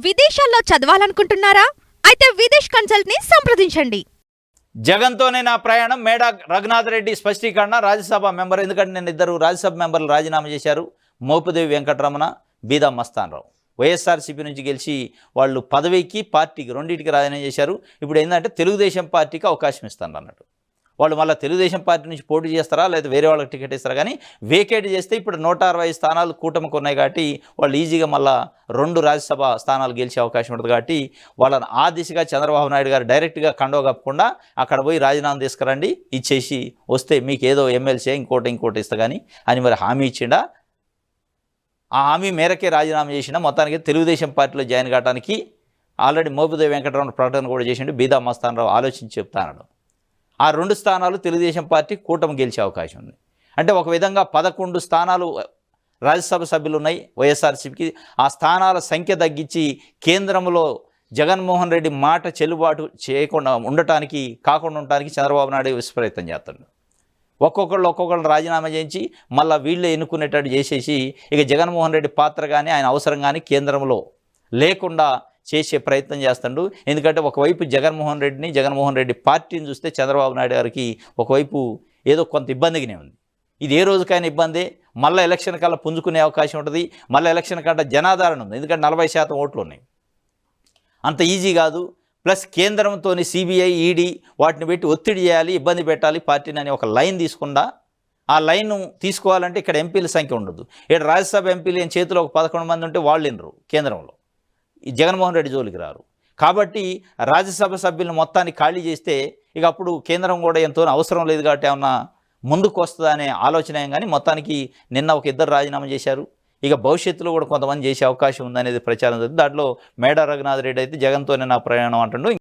విదేశాల్లో చదవాలనుకుంటున్నారా? అయితే విదేశ్ కన్సల్ట్ ని సంప్రదించండి. జగన్తోనే నా ప్రయాణం మేడా రఘునాథ్ రెడ్డి స్పష్టీకరణ. రాజ్యసభ మెంబర్, ఎందుకంటే నేను ఇద్దరు రాజ్యసభ మెంబర్లు రాజీనామా చేశారు. మోపిదేవి వెంకటరమణ, బీదా మస్తాన్రావు. వైఎస్ఆర్సీపీ నుంచి గెలిచి వాళ్ళు పదవికి పార్టీకి రెండింటికి రాజీనామా చేశారు. ఇప్పుడు ఏంటంటే తెలుగుదేశం పార్టీకి అవకాశం ఇస్తాను అన్నట్టు. వాళ్ళు మళ్ళీ తెలుగుదేశం పార్టీ నుంచి పోటీ చేస్తారా లేదా వేరే వాళ్ళకి టికెట్ ఇస్తారా, కానీ వేకేట్ చేస్తే ఇప్పుడు 160 స్థానాలు కూటమికి ఉన్నాయి కాబట్టి వాళ్ళు ఈజీగా మళ్ళీ 2 రాజ్యసభ స్థానాలు గెలిచే అవకాశం ఉంటుంది. కాబట్టి వాళ్ళని ఆ దిశగా చంద్రబాబు నాయుడు గారు డైరెక్ట్గా కండవ కప్పకుండా అక్కడ పోయి రాజీనామా తీసుకురండి, ఇచ్చేసి వస్తే మీకు ఏదో ఎమ్మెల్సీ ఇంకోటి ఇస్తా కానీ అని మరి హామీ ఇచ్చిండా. ఆ హామీ మేరకే రాజీనామా చేసిన. మొత్తానికి తెలుగుదేశం పార్టీలో జాయిన్ కావడానికి ఆల్రెడీ మోపిదేవి వెంకటరావు ప్రకటన కూడా చేసిండు. బీదా మస్తాన్రావు ఆలోచించి చెప్తాను. ఆ 2 స్థానాలు తెలుగుదేశం పార్టీ కూటమి గెలిచే అవకాశం ఉంది. అంటే ఒక విధంగా 11 స్థానాలు రాజ్యసభ సభ్యులు ఉన్నాయి వైఎస్ఆర్సీపీకి. ఆ స్థానాల సంఖ్య తగ్గించి కేంద్రంలో జగన్మోహన్ రెడ్డి మాట చెల్లుబాటు చేయకుండా ఉండటానికి చంద్రబాబు నాయుడు విశ్వప్రయత్నం చేస్తాడు. ఒక్కొక్కళ్ళు రాజీనామా చేయించి మళ్ళీ వీళ్ళే ఎన్నుకునేటట్టు చేసేసి ఇక జగన్మోహన్ రెడ్డి పాత్ర కానీ ఆయన అవసరం కానీ కేంద్రంలో లేకుండా చేసే ప్రయత్నం చేస్తాడు. ఎందుకంటే ఒకవైపు జగన్మోహన్ రెడ్డి పార్టీని చూస్తే చంద్రబాబు నాయుడు గారికి ఒకవైపు ఏదో కొంత ఇబ్బందిగానే ఉంది. ఇది ఏ రోజుకైనా ఇబ్బందే. మళ్ళీ ఎలక్షన్ కల్లా పుంజుకునే అవకాశం ఉంటుంది. మళ్ళీ ఎలక్షన్ కంటే జనాదరణ ఉంది, ఎందుకంటే 40% ఓట్లు ఉన్నాయి. అంత ఈజీ కాదు. ప్లస్ కేంద్రంతో సిబిఐ, ఈడీ వాటిని పెట్టి ఒత్తిడి చేయాలి, ఇబ్బంది పెట్టాలి పార్టీని అని ఒక లైన్ తీసుకుండా ఆ లైన్ తీసుకోవాలంటే ఇక్కడ ఎంపీల సంఖ్య ఉండదు. ఇక్కడ రాజ్యసభ ఎంపీలు ఏం చేతిలో ఒక 11 మంది ఉంటే వాళ్ళు వినరు, కేంద్రంలో ఈ జగన్మోహన్ రెడ్డి జోలికి రారు. కాబట్టి రాజ్యసభ సభ్యులను మొత్తాన్ని ఖాళీ చేస్తే ఇక అప్పుడు కేంద్రం కూడా ఎంతో అవసరం లేదు కాబట్టి ఏమన్నా ముందుకు వస్తుందా అనే ఆలోచన. కానీ మొత్తానికి నిన్న ఒక 2 రాజీనామా చేశారు. ఇక భవిష్యత్తులో కూడా కొంతమంది చేసే అవకాశం ఉందనేది ప్రచారం జరిగింది. దాంట్లో మేడా రఘునాథ్ రెడ్డి అయితే జగన్తోనే నా ప్రయాణం అంటుండు.